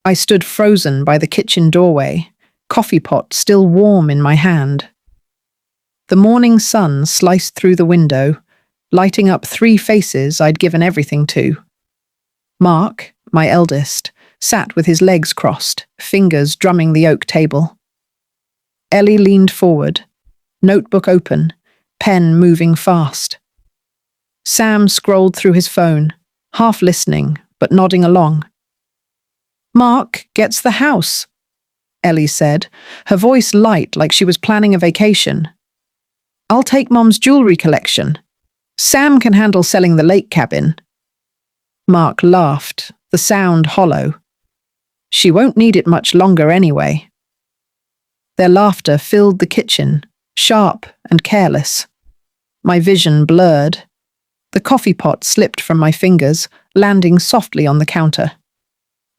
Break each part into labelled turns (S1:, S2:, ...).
S1: I stood frozen by the kitchen doorway, coffee pot still warm in my hand. The morning sun sliced through the window, lighting up three faces I'd given everything to. Mark, my eldest, sat with his legs crossed, fingers drumming the oak table. Ellie leaned forward, notebook open, pen moving fast. Sam scrolled through his phone, half listening, but nodding along. "Mark gets the house," Ellie said, her voice light like she was planning a vacation. "I'll take Mom's jewelry collection. Sam can handle selling the lake cabin." Mark laughed, the sound hollow. "She won't need it much longer anyway." Their laughter filled the kitchen, sharp and careless. My vision blurred. The coffee pot slipped from my fingers, landing softly on the counter.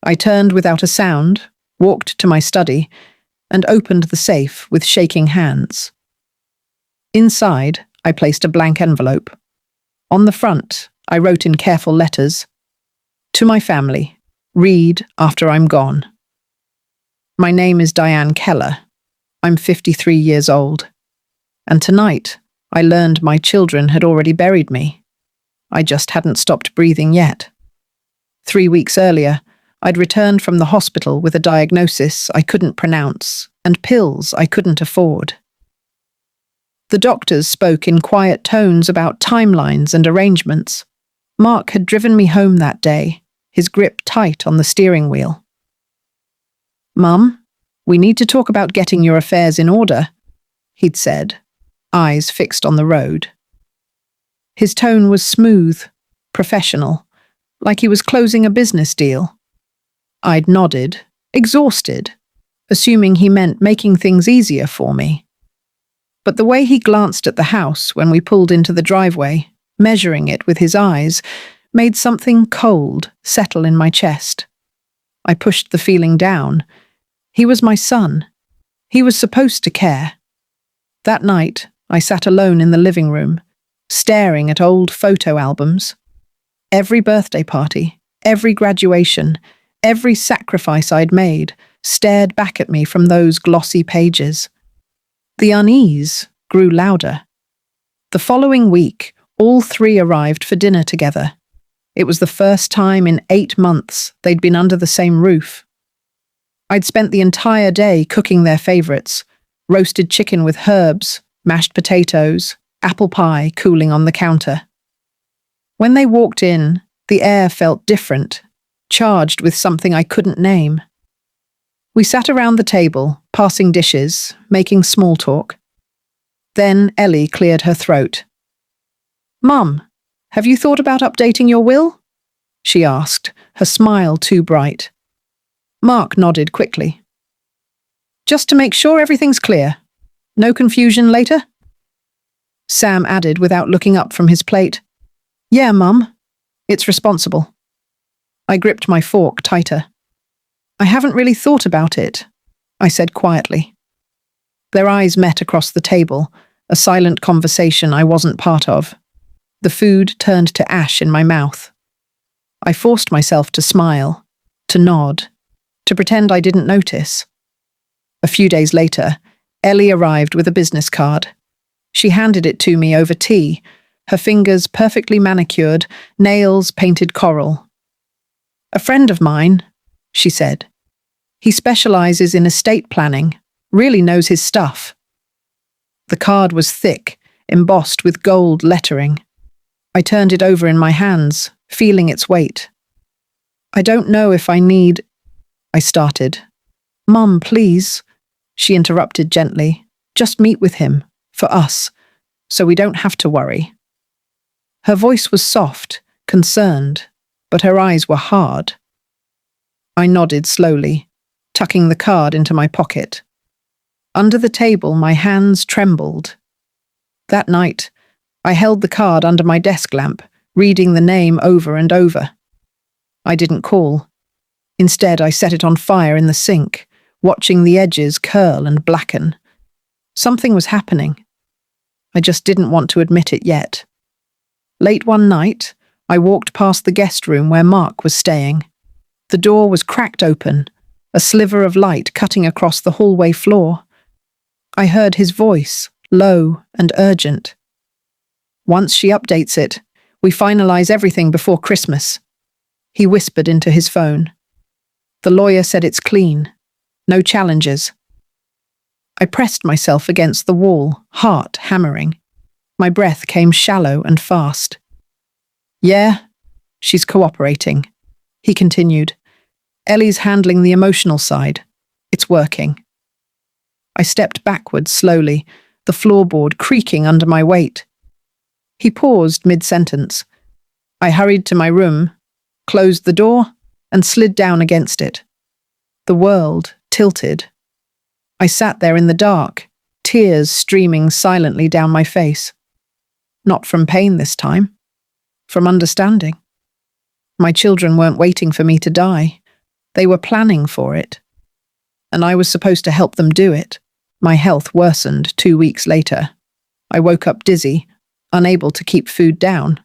S1: I turned without a sound, walked to my study, and opened the safe with shaking hands. Inside, I placed a blank envelope. On the front, I wrote in careful letters, "To my family, read after I'm gone. My name is Diane Keller. I'm 53 years old. And tonight, I learned my children had already buried me. I just hadn't stopped breathing yet. 3 weeks earlier, I'd returned from the hospital with a diagnosis I couldn't pronounce and pills I couldn't afford. The doctors spoke in quiet tones about timelines and arrangements. Mark had driven me home that day, his grip tight on the steering wheel. "Mum, we need to talk about getting your affairs in order," he'd said, eyes fixed on the road. His tone was smooth, professional, like he was closing a business deal. I'd nodded, exhausted, assuming he meant making things easier for me. But the way he glanced at the house when we pulled into the driveway, measuring it with his eyes, made something cold settle in my chest. I pushed the feeling down. He was my son. He was supposed to care. That night, I sat alone in the living room, staring at old photo albums. Every birthday party, every graduation, every sacrifice I'd made stared back at me from those glossy pages. The unease grew louder. The following week, all three arrived for dinner together. It was the first time in 8 months they'd been under the same roof. I'd spent the entire day cooking their favorites: roasted chicken with herbs, mashed potatoes, apple pie cooling on the counter. When they walked in, the air felt different, charged with something I couldn't name. We sat around the table, passing dishes, making small talk. Then Ellie cleared her throat. "Mum, have you thought about updating your will?" she asked, her smile too bright. Mark nodded quickly. "Just to make sure everything's clear. No confusion later?" Sam added without looking up from his plate. "Yeah, Mum. It's responsible." I gripped my fork tighter. "I haven't really thought about it," I said quietly. Their eyes met across the table, a silent conversation I wasn't part of. The food turned to ash in my mouth. I forced myself to smile, to nod, to pretend I didn't notice. A few days later, Ellie arrived with a business card. She handed it to me over tea, her fingers perfectly manicured, nails painted coral. "A friend of mine," she said. "He specializes in estate planning, really knows his stuff." The card was thick, embossed with gold lettering. I turned it over in my hands, feeling its weight. "I don't know if I need—" I started. "Mum, please," she interrupted gently. "Just meet with him, for us, so we don't have to worry." Her voice was soft, concerned, but her eyes were hard. I nodded slowly, tucking the card into my pocket. Under the table, my hands trembled. That night, I held the card under my desk lamp, reading the name over and over. I didn't call. Instead, I set it on fire in the sink, watching the edges curl and blacken. Something was happening. I just didn't want to admit it yet. Late one night, I walked past the guest room where Mark was staying. The door was cracked open, a sliver of light cutting across the hallway floor. I heard his voice, low and urgent. "Once she updates it, we finalize everything before Christmas." He whispered into his phone. "The lawyer said it's clean. No challenges." I pressed myself against the wall, heart hammering. My breath came shallow and fast. "Yeah, she's cooperating," he continued. "Ellie's handling the emotional side. It's working." I stepped backwards slowly, the floorboard creaking under my weight. He paused mid-sentence. I hurried to my room, closed the door, and slid down against it. The world tilted. I sat there in the dark, tears streaming silently down my face. Not from pain this time, from understanding. My children weren't waiting for me to die. They were planning for it. And I was supposed to help them do it. My health worsened 2 weeks later. I woke up dizzy, unable to keep food down.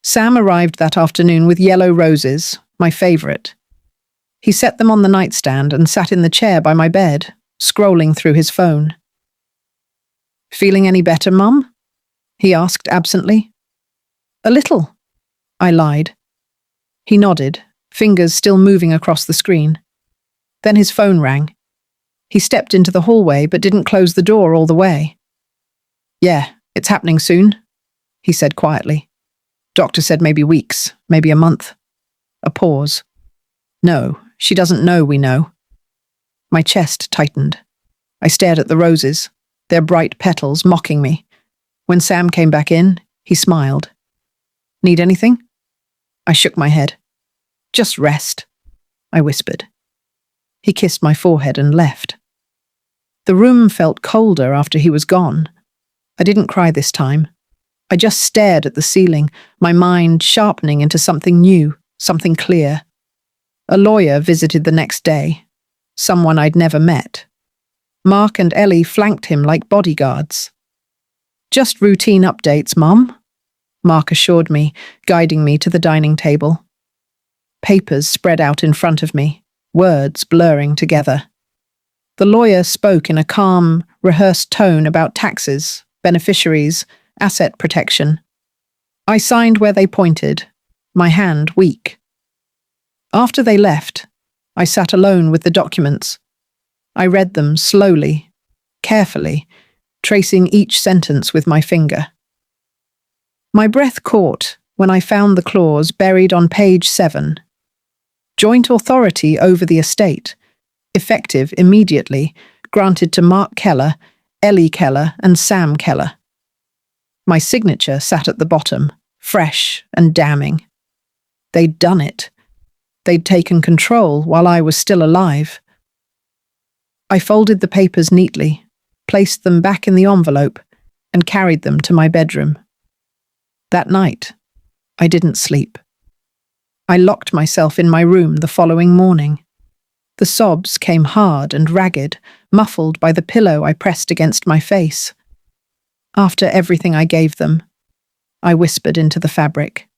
S1: Sam arrived that afternoon with yellow roses, my favourite. He set them on the nightstand and sat in the chair by my bed, scrolling through his phone. "Feeling any better, Mum?" he asked absently. "A little," I lied. He nodded, fingers still moving across the screen. Then his phone rang. He stepped into the hallway but didn't close the door all the way. "Yeah, it's happening soon," he said quietly. "Doctor said maybe weeks, maybe a month." A pause. "No, she doesn't know we know." My chest tightened. I stared at the roses, their bright petals mocking me. When Sam came back in, he smiled. "Need anything?" I shook my head. "Just rest," I whispered. He kissed my forehead and left. The room felt colder after he was gone. I didn't cry this time. I just stared at the ceiling, my mind sharpening into something new, something clear. A lawyer visited the next day, someone I'd never met. Mark and Ellie flanked him like bodyguards. "Just routine updates, Mum," Mark assured me, guiding me to the dining table. Papers spread out in front of me, words blurring together. The lawyer spoke in a calm, rehearsed tone about taxes, beneficiaries, asset protection. I signed where they pointed, my hand weak. After they left, I sat alone with the documents. I read them slowly, carefully, tracing each sentence with my finger. My breath caught when I found the clause buried on page 7. Joint authority over the estate, effective immediately, granted to Mark Keller, Ellie Keller, and Sam Keller. My signature sat at the bottom, fresh and damning. They'd done it. They'd taken control while I was still alive. I folded the papers neatly, placed them back in the envelope, and carried them to my bedroom. That night, I didn't sleep. I locked myself in my room the following morning. The sobs came hard and ragged, muffled by the pillow I pressed against my face. After everything I gave them, I whispered into the fabric.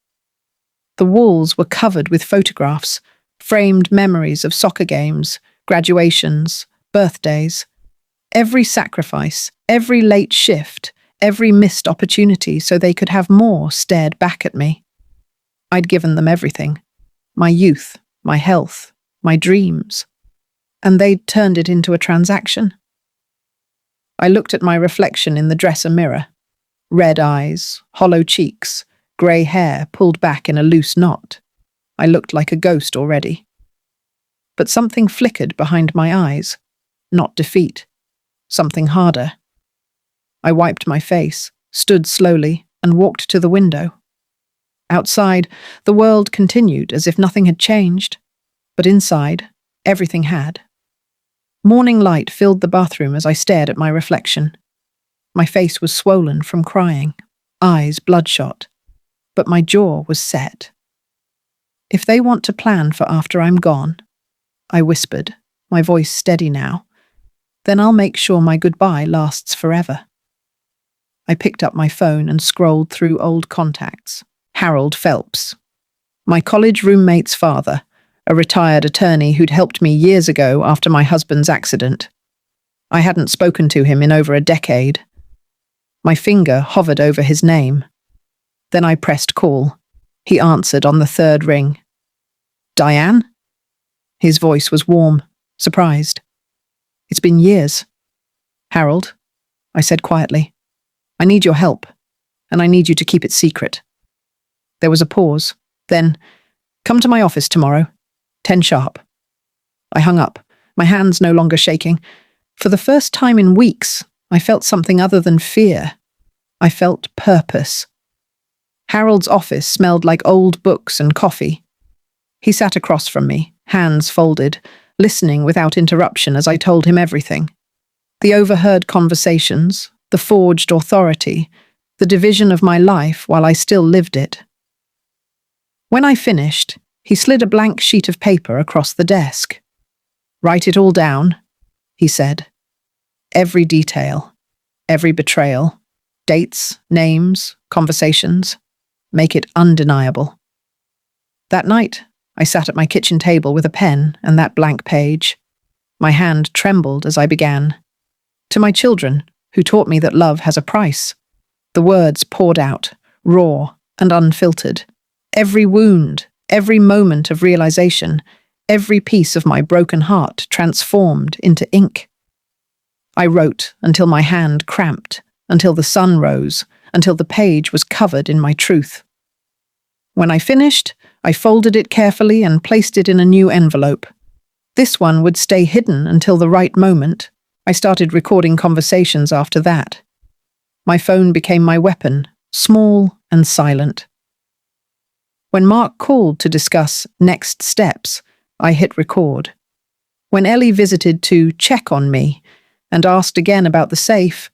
S1: The walls were covered with photographs, framed memories of soccer games, graduations, birthdays. Every sacrifice, every late shift, every missed opportunity so they could have more stared back at me. I'd given them everything. My youth, my health, my dreams. And they'd turned it into a transaction. I looked at my reflection in the dresser mirror. Red eyes, hollow cheeks, grey hair pulled back in a loose knot. I looked like a ghost already. But something flickered behind my eyes. Not defeat. Something harder. I wiped my face, stood slowly, and walked to the window. Outside, the world continued as if nothing had changed. But inside, everything had. Morning light filled the bathroom as I stared at my reflection. My face was swollen from crying, eyes bloodshot, but my jaw was set. "If they want to plan for after I'm gone," I whispered, my voice steady now, "then I'll make sure my goodbye lasts forever." I picked up my phone and scrolled through old contacts. Harold Phelps. My college roommate's father, a retired attorney who'd helped me years ago after my husband's accident. I hadn't spoken to him in over a decade. My finger hovered over his name. Then I pressed call. He answered on the third ring. "Diane?" His voice was warm, surprised. "It's been years." "Harold," I said quietly, "I need your help, and I need you to keep it secret." There was a pause. Then, "Come to my office tomorrow, 10 sharp." I hung up, my hands no longer shaking. For the first time in weeks, I felt something other than fear. I felt purpose. Harold's office smelled like old books and coffee. He sat across from me, hands folded, listening without interruption as I told him everything. The overheard conversations, the forged authority, the division of my life while I still lived it. When I finished, he slid a blank sheet of paper across the desk. "Write it all down," he said. "Every detail, every betrayal, dates, names, conversations. Make it undeniable." That night, I sat at my kitchen table with a pen and that blank page. My hand trembled as I began. To my children, who taught me that love has a price, the words poured out, raw and unfiltered. Every wound, every moment of realization, every piece of my broken heart transformed into ink. I wrote until my hand cramped, until the sun rose, until the page was covered in my truth. When I finished, I folded it carefully and placed it in a new envelope. This one would stay hidden until the right moment. I started recording conversations after that. My phone became my weapon, small and silent. When Mark called to discuss next steps, I hit record. When Ellie visited to check on me and asked again about the safe,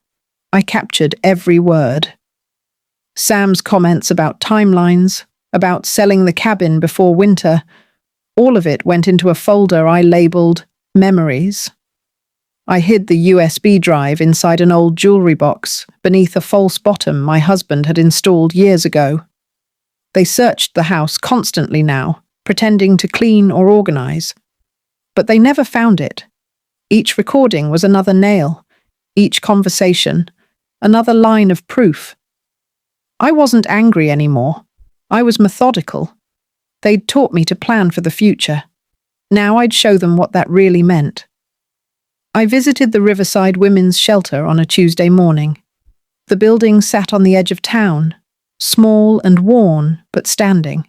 S1: I captured every word. Sam's comments about timelines, about selling the cabin before winter, all of it went into a folder I labeled Memories. I hid the USB drive inside an old jewelry box beneath a false bottom my husband had installed years ago. They searched the house constantly now, pretending to clean or organize. But they never found it. Each recording was another nail, each conversation, another line of proof. I wasn't angry anymore. I was methodical. They'd taught me to plan for the future. Now I'd show them what that really meant. I visited the Riverside Women's Shelter on a Tuesday morning. The building sat on the edge of town, small and worn, but standing.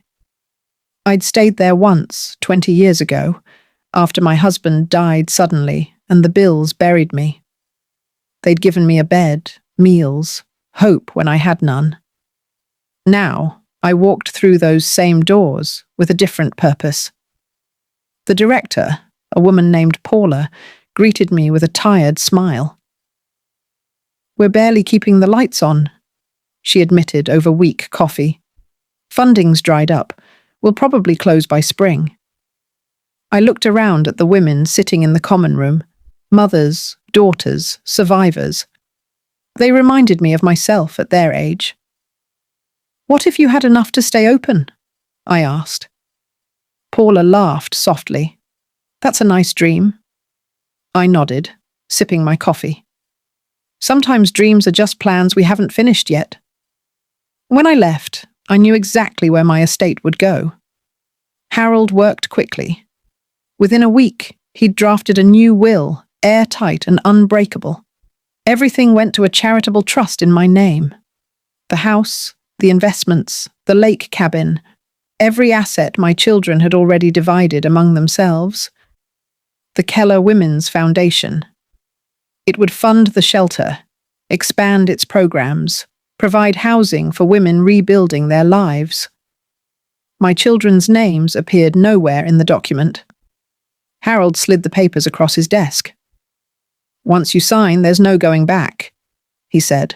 S1: I'd stayed there once, 20 years ago, after my husband died suddenly and the bills buried me. They'd given me a bed, meals, hope when I had none. Now, I walked through those same doors with a different purpose. The director, a woman named Paula, greeted me with a tired smile. "We're barely keeping the lights on," she admitted over weak coffee. "Funding's dried up. We'll probably close by spring." I looked around at the women sitting in the common room, mothers, daughters, survivors. They reminded me of myself at their age. "What if you had enough to stay open?" I asked. Paula laughed softly. "That's a nice dream." I nodded, sipping my coffee. Sometimes dreams are just plans we haven't finished yet. When I left, I knew exactly where my estate would go. Harold worked quickly. Within a week, he'd drafted a new will, airtight and unbreakable. Everything went to a charitable trust in my name. The house, the investments, the lake cabin, every asset my children had already divided among themselves. The Keller Women's Foundation. It would fund the shelter, expand its programs, provide housing for women rebuilding their lives. My children's names appeared nowhere in the document. Harold slid the papers across his desk. "Once you sign, there's no going back," he said.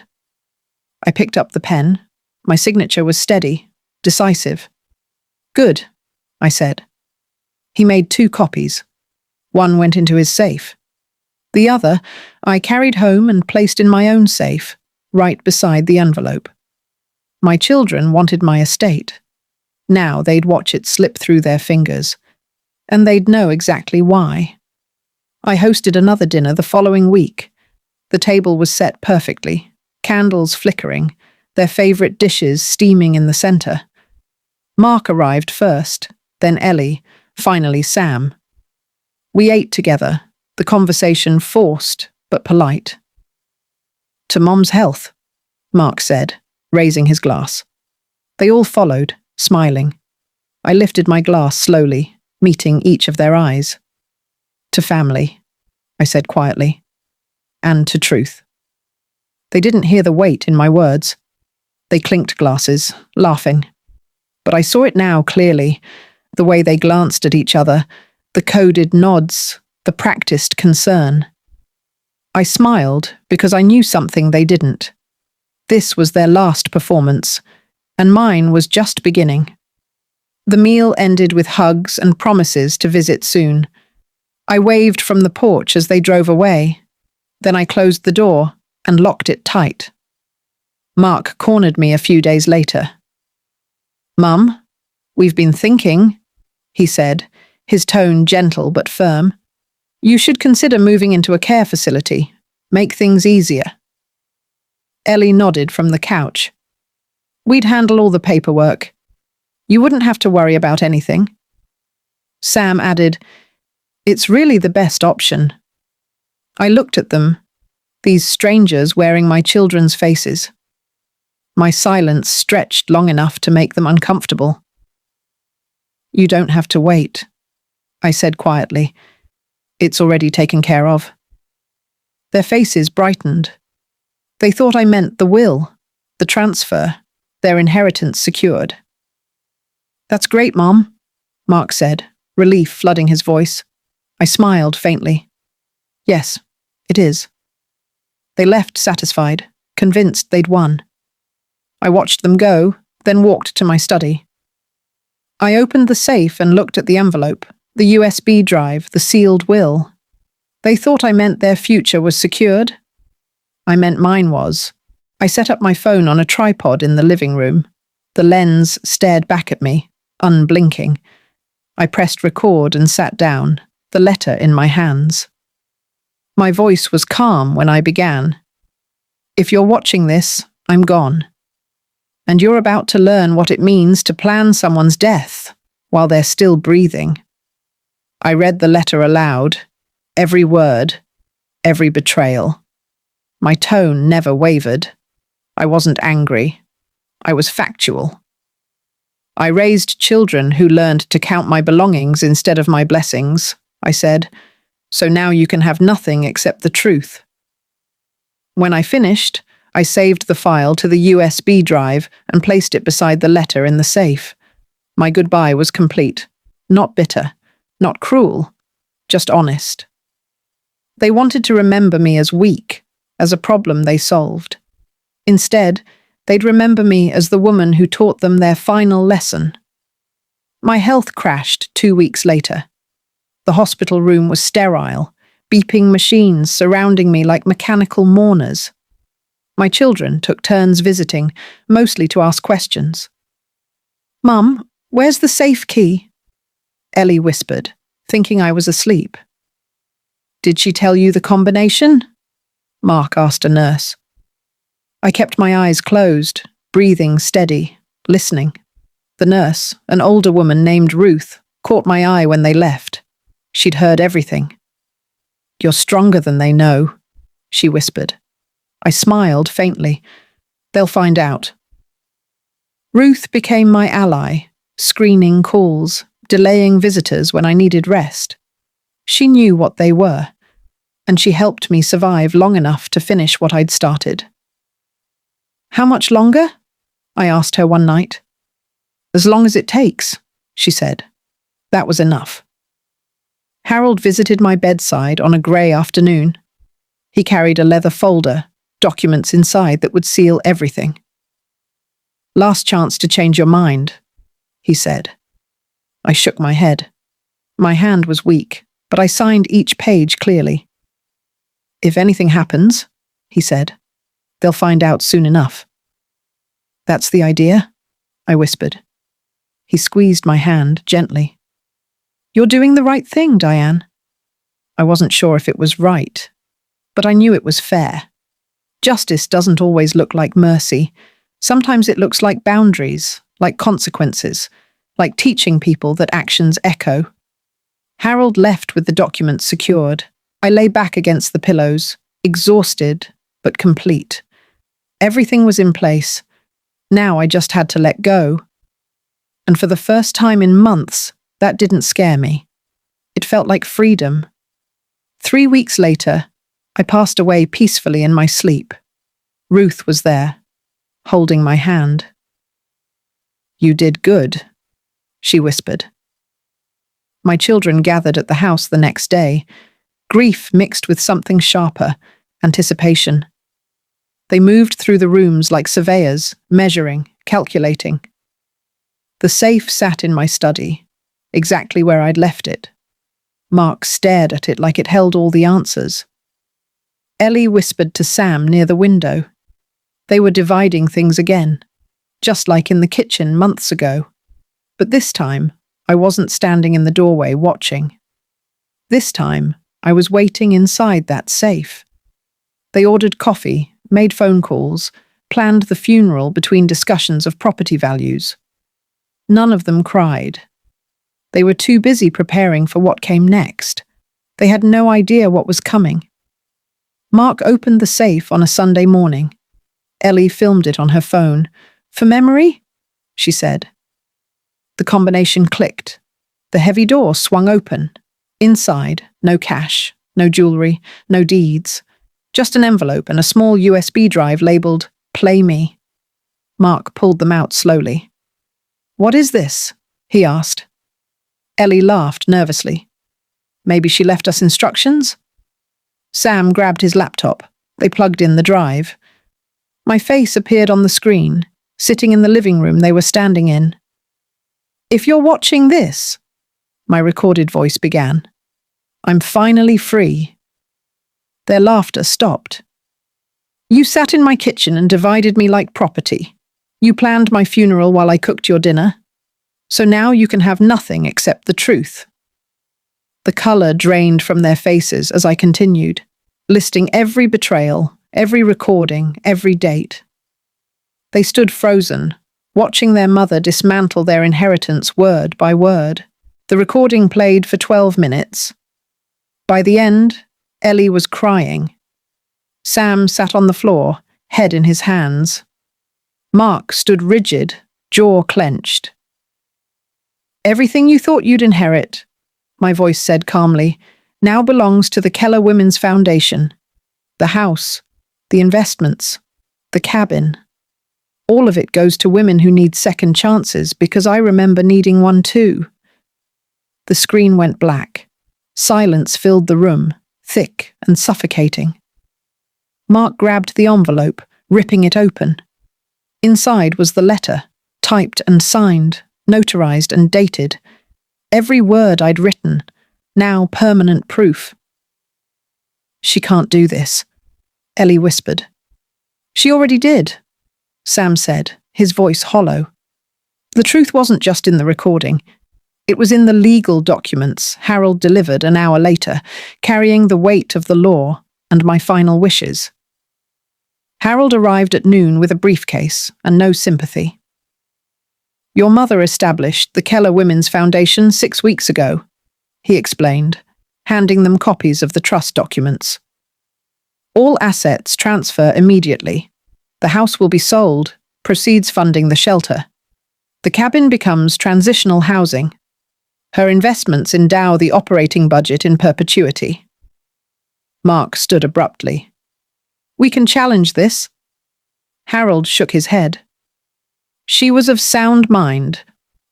S1: I picked up the pen. My signature was steady, decisive. "Good," I said. He made 2 copies. One went into his safe. The other I carried home and placed in my own safe, right beside the envelope. My children wanted my estate. Now they'd watch it slip through their fingers. and they'd know exactly why. I hosted another dinner the following week. The table was set perfectly, candles flickering, their favourite dishes steaming in the centre. Mark arrived first, then Ellie, finally Sam. We ate together, the conversation forced but polite. "To Mom's health," Mark said, raising his glass. They all followed, smiling. I lifted my glass slowly, meeting each of their eyes. "To family," I said quietly, "and to truth." They didn't hear the weight in my words. They clinked glasses, laughing. But I saw it now clearly, the way they glanced at each other, the coded nods, the practiced concern. I smiled because I knew something they didn't. This was their last performance, and mine was just beginning. The meal ended with hugs and promises to visit soon. I waved from the porch as they drove away. Then I closed the door and locked it tight. Mark cornered me a few days later. "Mum, we've been thinking," he said, his tone gentle but firm. "You should consider moving into a care facility. Make things easier." Ellie nodded from the couch. "We'd handle all the paperwork. You wouldn't have to worry about anything." Sam added, "It's really the best option." I looked at them, these strangers wearing my children's faces. My silence stretched long enough to make them uncomfortable. "You don't have to wait," I said quietly. "It's already taken care of." Their faces brightened. They thought I meant the will, the transfer, their inheritance secured. "That's great, Mom," Mark said, relief flooding his voice. I smiled faintly. "Yes, it is." They left satisfied, convinced they'd won. I watched them go, then walked to my study. I opened the safe and looked at the envelope, the USB drive, the sealed will. They thought I meant their future was secured. I meant mine was. I set up my phone on a tripod in the living room. The lens stared back at me, unblinking. I pressed record and sat down, the letter in my hands. My voice was calm when I began. "If you're watching this, I'm gone. And you're about to learn what it means to plan someone's death while they're still breathing." I read the letter aloud, every word, every betrayal. My tone never wavered. I wasn't angry. I was factual. "I raised children who learned to count my belongings instead of my blessings," I said, "so now you can have nothing except the truth." When I finished, I saved the file to the USB drive and placed it beside the letter in the safe. My goodbye was complete. Not bitter, not cruel, just honest. They wanted to remember me as weak, as a problem they solved. Instead, they'd remember me as the woman who taught them their final lesson. My health crashed 2 weeks later. The hospital room was sterile, beeping machines surrounding me like mechanical mourners. My children took turns visiting, mostly to ask questions. "Mum, where's the safe key?" Ellie whispered, thinking I was asleep. "Did she tell you the combination?" Mark asked a nurse. I kept my eyes closed, breathing steady, listening. The nurse, an older woman named Ruth, caught my eye when they left. She'd heard everything. "You're stronger than they know," she whispered. I smiled faintly. "They'll find out." Ruth became my ally, screening calls, delaying visitors when I needed rest. She knew what they were, and she helped me survive long enough to finish what I'd started. "How much longer?" I asked her one night. "As long as it takes," she said. That was enough. Harold visited my bedside on a grey afternoon. He carried a leather folder, documents inside that would seal everything. "Last chance to change your mind," he said. I shook my head. My hand was weak, but I signed each page clearly. "If anything happens," he said, "they'll find out soon enough." "That's the idea?" I whispered. He squeezed my hand gently. You're doing the right thing, Diane. I wasn't sure if it was right, but I knew it was fair. Justice doesn't always look like mercy. Sometimes it looks like boundaries, like consequences, like teaching people that actions echo. Harold left with the documents secured. I lay back against the pillows, exhausted but complete. Everything was in place. Now I just had to let go. And for the first time in months, that didn't scare me. It felt like freedom. 3 weeks later, I passed away peacefully in my sleep. Ruth was there, holding my hand. "You did good," she whispered. My children gathered at the house the next day, grief mixed with something sharper, anticipation. They moved through the rooms like surveyors, measuring, calculating. The safe sat in my study, exactly where I'd left it. Mark stared at it like it held all the answers. Ellie whispered to Sam near the window. They were dividing things again, just like in the kitchen months ago. But this time, I wasn't standing in the doorway watching. This time, I was waiting inside that safe. They ordered coffee, made phone calls, planned the funeral between discussions of property values. None of them cried. They were too busy preparing for what came next. They had no idea what was coming. Mark opened the safe on a Sunday morning. Ellie filmed it on her phone. "For memory?" she said. The combination clicked. The heavy door swung open. Inside, no cash, no jewelry, no deeds. Just an envelope and a small USB drive labeled "Play Me." Mark pulled them out slowly. "What is this?" he asked. Ellie laughed nervously. "Maybe she left us instructions?" Sam grabbed his laptop. They plugged in the drive. My face appeared on the screen, sitting in the living room they were standing in. "If you're watching this," my recorded voice began, "I'm finally free." Their laughter stopped. "You sat in my kitchen and divided me like property. You planned my funeral while I cooked your dinner. So now you can have nothing except the truth." The color drained from their faces as I continued, listing every betrayal, every recording, every date. They stood frozen, watching their mother dismantle their inheritance word by word. The recording played for 12 minutes. By the end, Ellie was crying. Sam sat on the floor, head in his hands. Mark stood rigid, jaw clenched. "Everything you thought you'd inherit," my voice said calmly, "now belongs to the Keller Women's Foundation. The house, the investments, the cabin. All of it goes to women who need second chances because I remember needing one too." The screen went black. Silence filled the room, thick and suffocating. Mark grabbed the envelope, ripping it open. Inside was the letter, typed and signed, notarized and dated. Every word I'd written, now permanent proof. "She can't do this," Ellie whispered. "She already did," Sam said, his voice hollow. The truth wasn't just in the recording. It was in the legal documents Harold delivered an hour later, carrying the weight of the law and my final wishes. Harold arrived at noon with a briefcase and no sympathy. "Your mother established the Keller Women's Foundation 6 weeks ago," he explained, handing them copies of the trust documents. "All assets transfer immediately. The house will be sold, proceeds funding the shelter. The cabin becomes transitional housing. Her investments endow the operating budget in perpetuity." Mark stood abruptly. "We can challenge this." Harold shook his head. "She was of sound mind.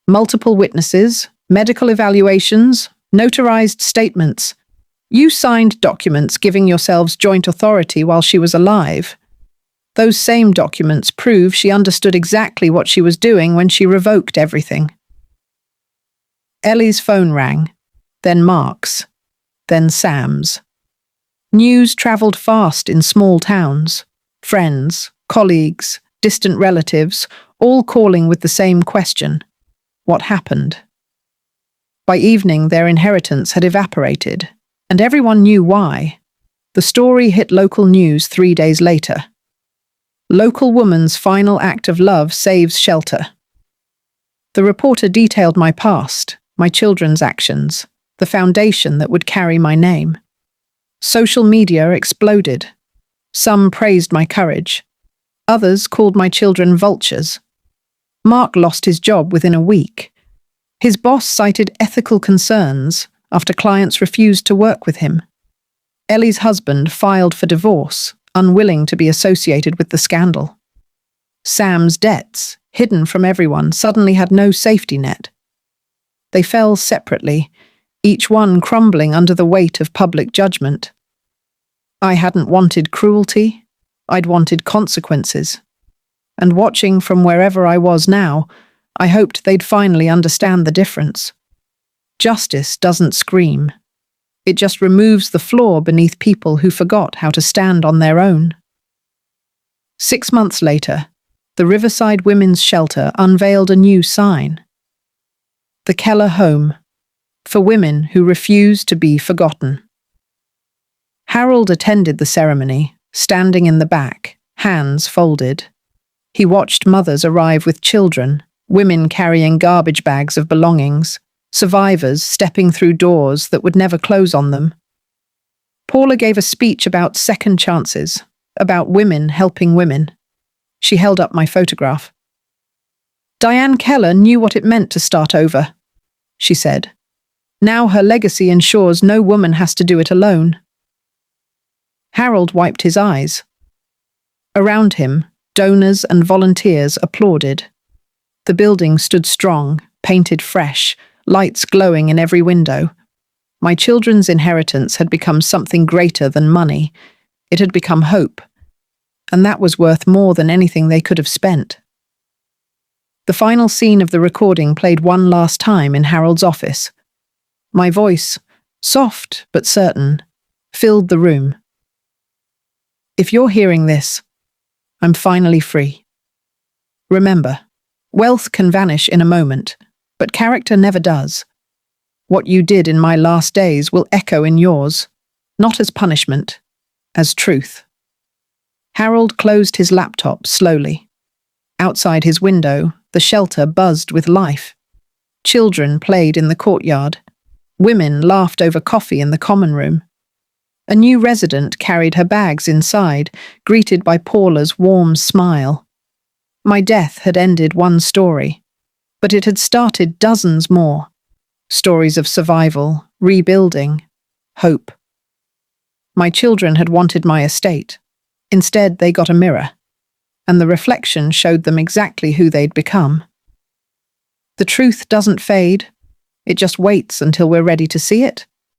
S1: Multiple witnesses, medical evaluations, notarized statements. You signed documents giving yourselves joint authority while she was alive. Those same documents prove she understood exactly what she was doing when she revoked everything." Ellie's phone rang, then Mark's, then Sam's. News travelled fast in small towns. Friends, colleagues, distant relatives, all calling with the same question. What happened? By evening, their inheritance had evaporated, and everyone knew why. The story hit local news 3 days later. Local woman's final act of love saves shelter. The reporter detailed my past, my children's actions, the foundation that would carry my name. Social media exploded. Some praised my courage. Others called my children vultures. Mark lost his job within a week. His boss cited ethical concerns after clients refused to work with him. Ellie's husband filed for divorce, unwilling to be associated with the scandal. Sam's debts, hidden from everyone, suddenly had no safety net. They fell separately, each one crumbling under the weight of public judgment. I hadn't wanted cruelty, I'd wanted consequences. And watching from wherever I was now, I hoped they'd finally understand the difference. Justice doesn't scream. It just removes the floor beneath people who forgot how to stand on their own. 6 months later, the Riverside Women's Shelter unveiled a new sign. The Keller Home, for women who refuse to be forgotten. Harold attended the ceremony, standing in the back, hands folded. He watched mothers arrive with children, women carrying garbage bags of belongings, survivors stepping through doors that would never close on them. Paula gave a speech about second chances, about women helping women. She held up my photograph. Diane Keller knew what it meant to start over, she said. Now her legacy ensures no woman has to do it alone. Harold wiped his eyes. Around him, donors and volunteers applauded. The building stood strong, painted fresh, lights glowing in every window. My children's inheritance had become something greater than money. It had become hope. And that was worth more than anything they could have spent. The final scene of the recording played one last time in Harold's office. My voice, soft but certain, filled the room. If you're hearing this, I'm finally free. Remember, wealth can vanish in a moment, but character never does. What you did in my last days will echo in yours, not as punishment, as truth. Harold closed his laptop slowly. Outside his window, the shelter buzzed with life. Children played in the courtyard. Women laughed over coffee in the common room. A new resident carried her bags inside, greeted by Paula's warm smile. My death had ended one story, but it had started dozens more. Stories of survival, rebuilding, hope. My children had wanted my estate. Instead, they got a mirror, and the reflection showed them exactly who they'd become. The truth doesn't fade. It just waits until we're ready to see it.